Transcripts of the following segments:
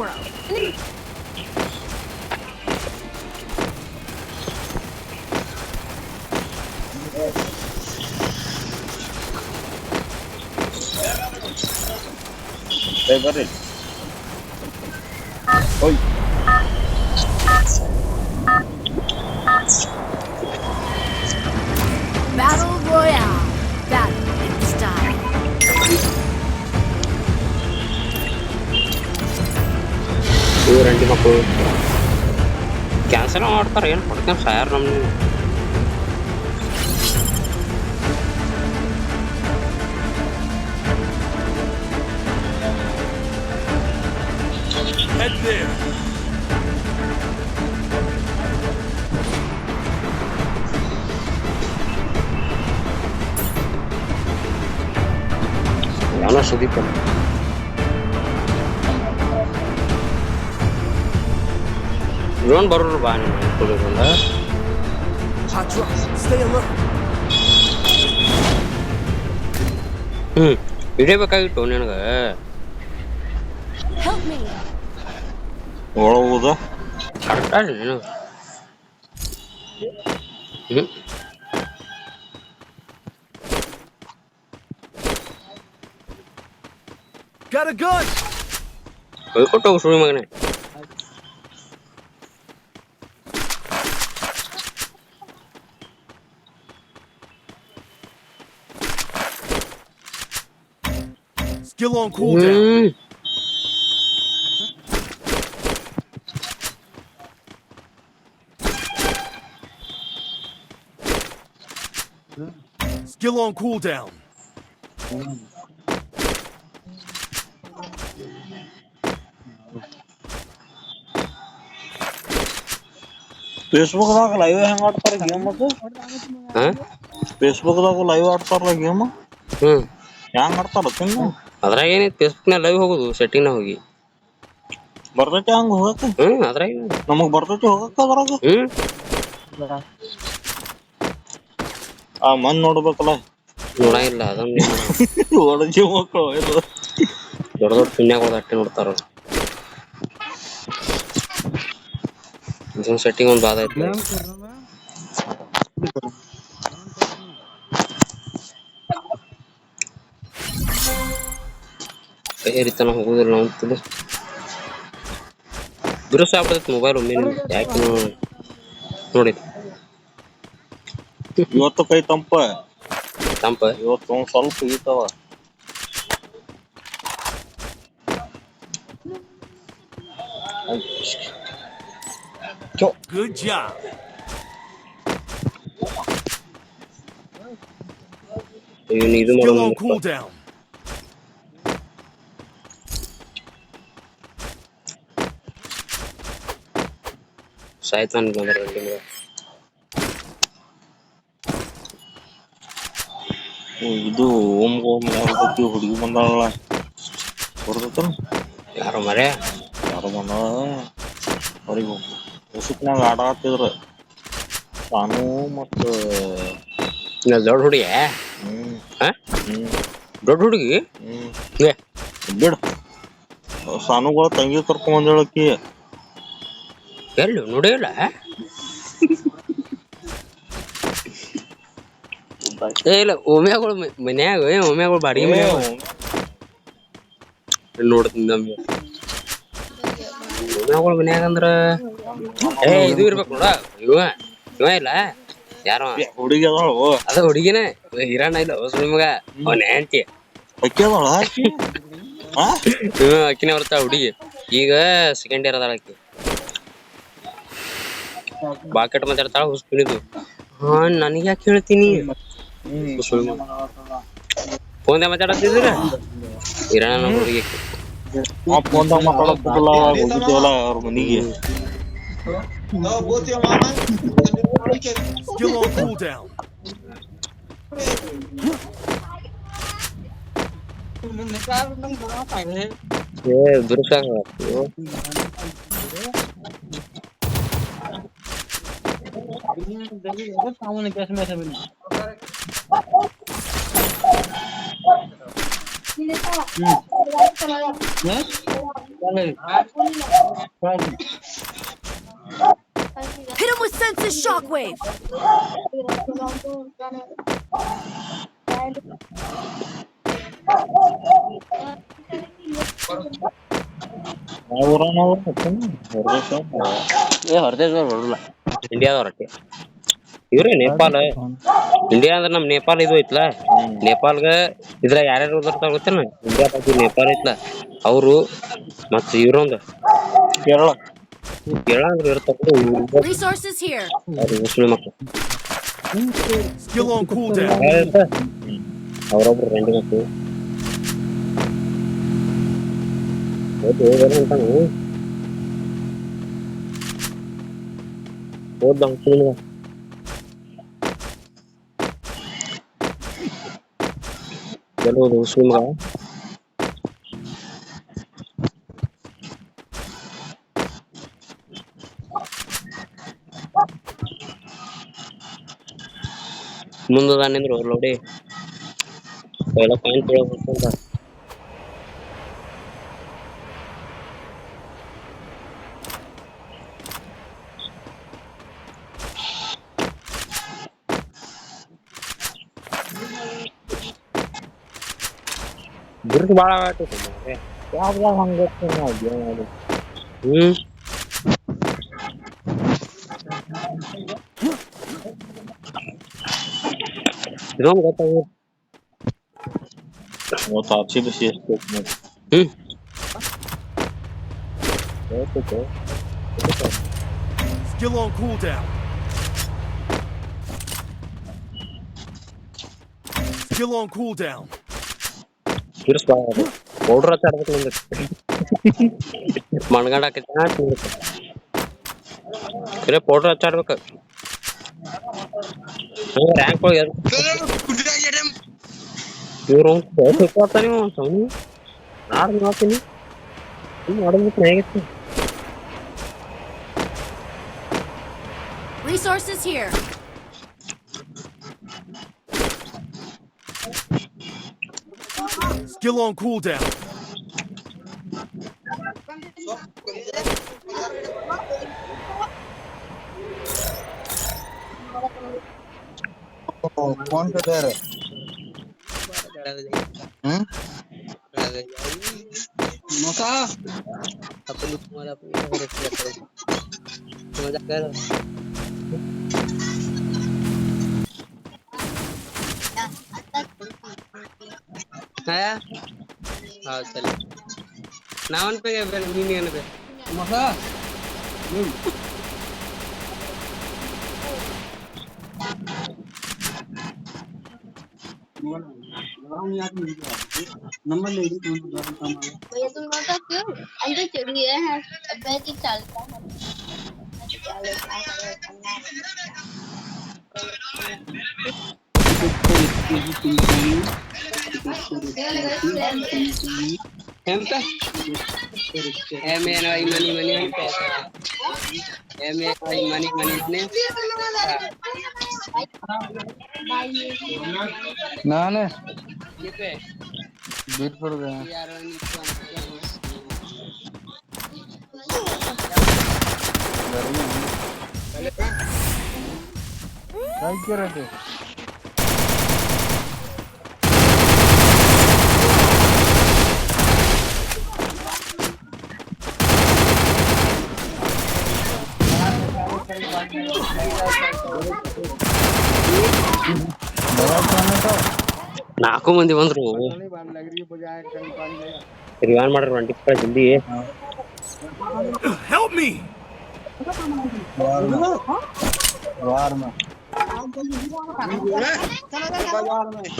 world. ಬರ್ರಿ ಓಯ್ Battle Royale. Battle in style. ಇವರಂಟಿ ಮಕ್ಕಳು ಕ್ಯಾನ್ಸಲ್ ಮಾಡ್ತಾರೆ ಏನು ಕೊಡ್ತೇನೆ ಸಾಯರ್ ನಮ್ಗೆ Head there. ಯಾವನ ಸುದೀಪ್ ಡ್ರೋನ್ ಬರೋರು ಬಾ ನಿಮ್ಮ ಅನ್ಕೊಳ್ಳೋದ್ರಿಂದ Hot drop. Stay alert. ಹಿಡಿಬೇಕಾಗಿತ್ತು ನಿನಗೆ Help me. ಒಳಗೋದ ಕರೆಕ್ಟ ನೀನು Got a gun. ಹೋಗ್ಕೊಟ್ಟು ಹೋಗು ಸುಳಿ ಮಗನೇ Skill on cooldown. Skill on cooldown. ಫೇಸ್ಬುಕ್ದಾಗ ಲೈವ್ ಹೆಂಗ್ ಆಡ್ತಾರ ಗೇಮ್ ಅದು ಫೇಸ್ಬುಕ್ದಾಗ ಲೈವ್ ಆಡ್ತಾರಲ್ಲ ಗೇಮ್ ಹೆಂಗ್ ಆಡ್ತಾರ ತಿನ್ನು ಅದ್ರಾಗ ಏನೈತಿ ಫೇಸ್ಬುಕ್ನಾಗ ಲೈವ್ ಹೋಗುದು ಸೆಟ್ಟಿಂಗ್ನಾಗ ಹೋಗಿ ಬರ್ತೈತಿ ಹಂಗ ಹೋಗಕ್ಕೆ ಅದ್ರಾಗ ನಮಗ್ ಬರ್ತೈತಿ ಹೋಗಕ್ಕ ಅದ್ರಾಗ ಆ ಮನ್ ನೋಡ್ಬೇಕಲ್ಲ ನೋಡಂಗಿಲ್ಲ ಅದನ್ನ ಒಳಜಿ ಮಕ್ಕಳು ಇದು ದೊಡ್ಡ ದೊಡ್ಡ ಶೂನ್ಯಗಳು ಅಟ್ಟೆ ನೋಡ್ತಾರ ಇದೊಂದು ಸೆಟ್ಟಿಂಗ್ ಒಂದು ಬಾದ ಐತಿ ಕೈ ರೀತನ ಹೋಗುದಿಲ್ಲ ನಾವು ಬಿರುಸ ಆಗ್ಬಿಡ್ತೈತಿ ಮೊಬೈಲ್ ಒಮ್ಮೆ ಯಾಕೆ ನೋಡಿ ಇವತ್ತು ಕೈ ತಂಪ ಇವತ್ತು ಒಂದ್ ಸ್ವಲ್ಪ ಈತವ Good job. ಇದು Skill on ಮಾಡೋದು cooldown. ಸಾಯ್ತಾನ ಬಂದ್ರೆ ಇದು ಓಮ್ ಹುಡುಗಿ ಬಂದಾಳ ಬರ್ತೈತನ ಯಾರು ಮರೆ ಯಾರು ಬಂದಾಳ ಅವ್ರಿಗೆ ಹೊಸಕ್ನಾಗ ಆಟ ಆಡ್ತಿದ್ರ ನಾನು ಮತ್ತ ದೊಡ್ಡ ಹುಡುಗಿ ದೊಡ್ಡ ಹುಡುಗಿ ಬಿಡ ಸಾನುಗಳ ತಂಗಿ ಕರ್ಕೊಂಡ್ ಬಂದೇಳಕಿ ಎಲ್ಲಿ ನೋಡಿಲ್ಲ ಇಲ್ಲ ಒಮ್ಯಾಗಳು ಮನ್ಯಾಗ ಒಮ್ಯಾಗಳು ಬಾಡಿಗೆ ಮನ್ಯಾಗ ನೋಡ್ತೀನಿ ನಮ್ಗೆ ಒಮ್ಯಾಗಳು ಮನ್ಯಾಗ ಅಂದ್ರ ಇದು ಇರ್ಬೇಕು ನೋಡ ಇವ ಇಲ್ಲ ಯಾರೋ ಹುಡುಗಿ ಅದಾಳು ಅದ ಹುಡುಗಿನ ಹಿರಣ್ಣ ಇಲ್ಲ ಹೊಸ ಮಗ ಅವನ ಆಂಟಿ ಅಕ್ಕಿ ಅದಾಳ ಅಕ್ಕಿನ ಬರ್ತಾಳ ಹುಡುಗಿ ಈಗ ಸೆಕೆಂಡ್ ಇಯರ್ ಅದಾಳ ಅಕ್ಕಿ ಬಾಕೆಟ್ ಮಾತಾಡ್ತಾಳ ಹುಸ್ಪಿನಿದು ನನಗೆ ಯಾಕೆ ಹೇಳ್ತೀನಿ ಫೋನ್ ಮಾತಾಡತ್ತಿದ್ರ ಹಿರಣ್ಣ ಹುಡುಗಿ ಫೋನ್ದಾಗ ಮಾತಾಡೋದಿಲ್ಲ ಹೋಗಿದ್ದೇವಲ್ಲ ಅವ್ರ ಮನಿಗೆ Skill on cooldown. ದುರುಸ Hit him with senses shockwave. ಯಾವ ಊರ ನಾವು ಹೊರದೇಶ ಬರಲ್ಲ ಇಂಡಿಯಾದವ್ರಕ್ಕೆ ಇವ್ರಿ ನೇಪಾಳ ಇಂಡಿಯಾ ಅಂದ್ರ ನಮ್ ನೇಪಾಳ ಇದು ಐತ್ಲಾ ನೇಪಾಳ್ಗ ಇದ್ರ ಯಾರ್ಯಾರು ಓದಿರ್ತಾರ ಗೊತ್ತೇನ ಇಂಡಿಯಾ ಬಾಜು ನೇಪಾಳ ಐತ್ಲಾ ಅವ್ರು ಮತ್ ಇವ್ರೊಂದ್ ಕೇರಳ ಕೇರಳ ಅಂದ್ರ ಇರ್ತಾರ Resources here. ಮುಸ್ಲಿಂ ಮಕ್ಳು Skill on cooldown. ಅವ್ರೊಬ್ರು ಗಂಡು ಮಕ್ಳು ಓದ್ಲ ಮುಸ್ಲಿಂ ಗೆಲ್ಲೋದು ಮುಸ್ಲಿಮ್ಗ ಮುಂದದಾನಿಂದ್ರು ನೋಡಿ ಎಲ್ಲ ಪಾಯಿಂಟ್ ತೊಗೊಳ್ಬೇಕಂತ ಬಿರುಕು ಭಾಳ ಆಗತ್ತೆ ಯಾವ್ದಾಗ ಹಂಗ ಇದೊಂದು ಗೊತ್ತಾಗ ಇವತ್ತು ಆಚೆ ಬಿಸಿ ಎಷ್ಟು Skill on cooldown. Skill on cooldown. ಬಿರುಸು ಭಾಳ ಆಗತ್ತೆ ಪೌಡ್ರ್ ಹಚ್ಚಿ ಆಡ್ಬೇಕು ನಂಗೆ ಮಣ್ಗಂಡ ಹಾಕೈತೆ ಖರೆ ಪೌಡ್ರ್ ಹಚ್ಚಿ ಆಡ್ಬೇಕು ರ್ಯಾಂಕ್ ಒಳಗೆ ಇವ್ರು ಬರ್ತಾನೆ ಅವನು ನಾಡ್ ಮಾಡ್ತೀನಿ ಮಾಡೋದಕ್ಕೆ ಹೇಗಿತ್ತು Resources here. Skill on cooldown. कौन पे दे रहे मौका अपन तुम्हारा मजा कर आया हाँ चल नावन पे गए यूनियन पे मौका नंबर ले ली भैया तुम नोटा क्यों अंदर चली है बैठ चलता है एमता एमएनवाई मनी मनी एमएनवाई मनी मनी ने ना ना ये पे बीट पड़ गया यार क्या कर रहे थे ನಾಲ್ಕು ಮಂದಿ ಬಂದ್ರು ರಿವಾನ್ ಮಾಡ್ರಿ 20 ಜಲ್ದಿ Help me. वार में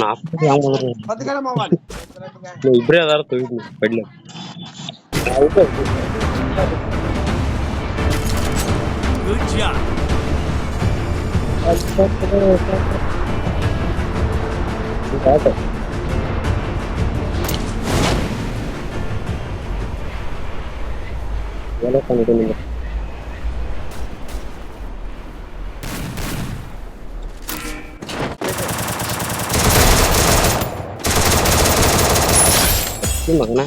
ನಾಲ್ಕು ಹೆಂಗ್ ಬಂದ್ರು ಇಬ್ರೇ ಅದಾರ ತೆಗಿದ್ನಿ ಬಡ್ಲಿ Good job. mmagna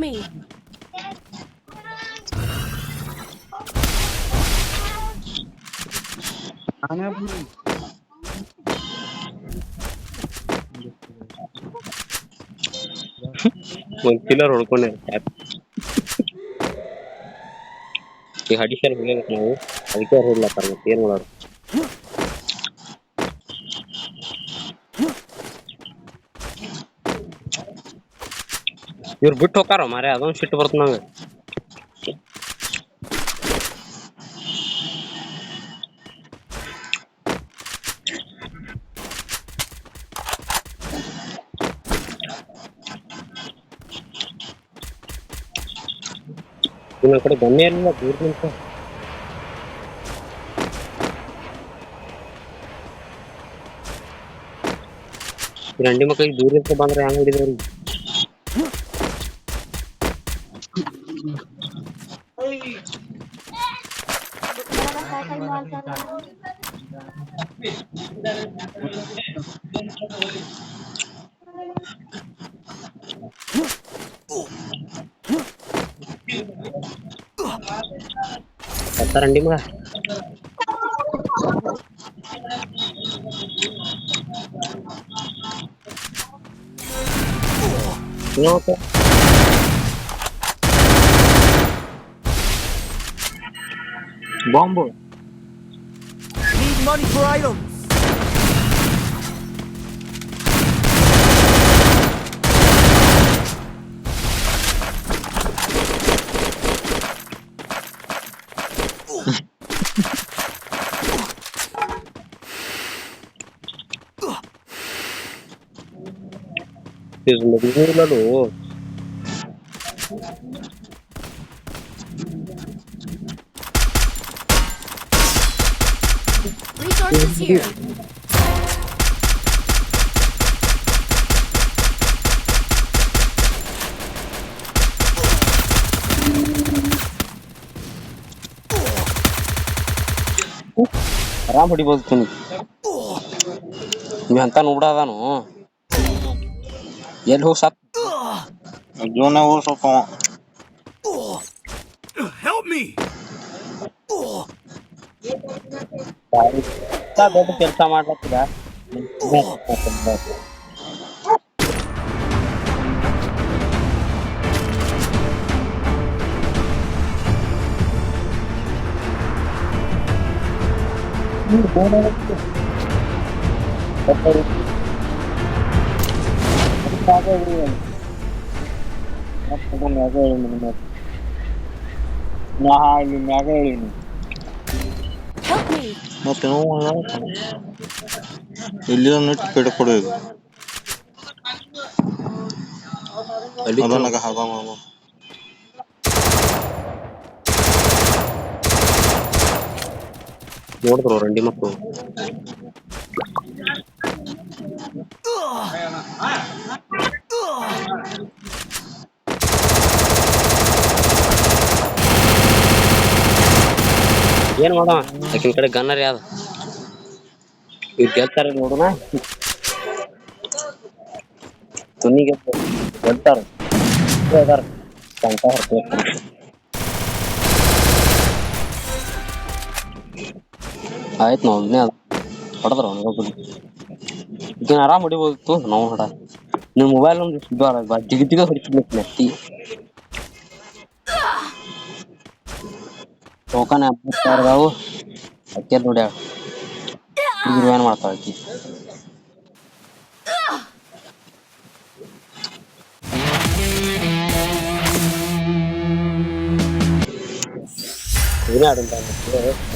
me. ಒಂದ್ ಕಿಲರ್ ಹೊಡ್ಕೊಂಡೆ ಈಗ ಅಡಿಷನ್ ಹೋಗ್ಬೇಕು ನಾವು ಅದಕ್ಕೆ ಅವ್ರು ಹೊಡ್ಲತ್ತಾರ ಮತ್ತೆ ಏನ್ ಮಾಡೋರು ಇವ್ರು ಬಿಟ್ಟು ಹೋಗಾರ ಮಾರೇ ಅದೊಂದು ಸಿಟ್ಟು ಬರ್ತ ನಂಗೆ ಇನ್ನ ಕಡೆ ಗನ್ನೇ ಇರಲಿಲ್ಲ ದೂರ ನಿಂತ ಗಂಡಿ ಮಕ್ಕಳಿಗೆ ದೂರ ನಿಂತ ಬಂದ್ರೆ ಹೆಂಗ್ ಹೊಡಿದವ್ರಿ ಅಂಡಿ ಮಗ bomb Need money for items. ಮದುವೆಲ್ಲೂ Resources here. ಆರಾಮ್ ಹೊಡಿಬೋದು ನೀ ಅಂತ ನೋಡ್ದಾನು ಎಲ್ಲಿ ಹೋಗಿ ಸತ್ ಜೋನ ಸ್ವಲ್ಪ Help me. ದೊಡ್ಡ ಕೆಲಸ ಮಾಡ್ಲತ್ತಿದ ಮ್ಯಾಗ ಹೇಳಿನಿ Help me. ಮತ್ತೆ ಇಲ್ಲಿ ನೆಟ್ ಪೇಡ ಕೊಡು ಈಗ ಅದನ್ನಾಗ ಹಾಗ ಮಾಡು ನೋಡಿದ್ರು ರಂಡಿ ಮಕ್ಕಳು ಏನ್ ಮಾಡೋಣ ಆಕಿನ ಕಡೆ ಗನ್ನರ್ ಯಾವ್ದು ಇವ್ ಗೆಲ್ತಾರ ನೋಡೋಣ ತುನಿಗೆ ಗೆಲ್ತಾರ ಆಯ್ತು ನಾವು ಹೊಡೆದ್ರ ಈಗಿನ ಆರಾಮ್ ಹೊಡಿಬೋದಿತ್ತು ನಾವು ಹೊಡ ನಿಮ್ ಮೊಬೈಲ್ ಒಂದು ಜಿಗ ಹೊಡಿತಿದ್ವಿ ನೆತ್ತಿ ಟೋಕನ್ 70,000 ಅದಾವು ಅಕ್ಕಿ ನೋಡ್ಯಾಳ ಹುಡುಗರು ಏನ್ ಮಾಡ್ತಾಳ ಅಕ್ಕಿ ಇದನ್ನ ಆಡಂತ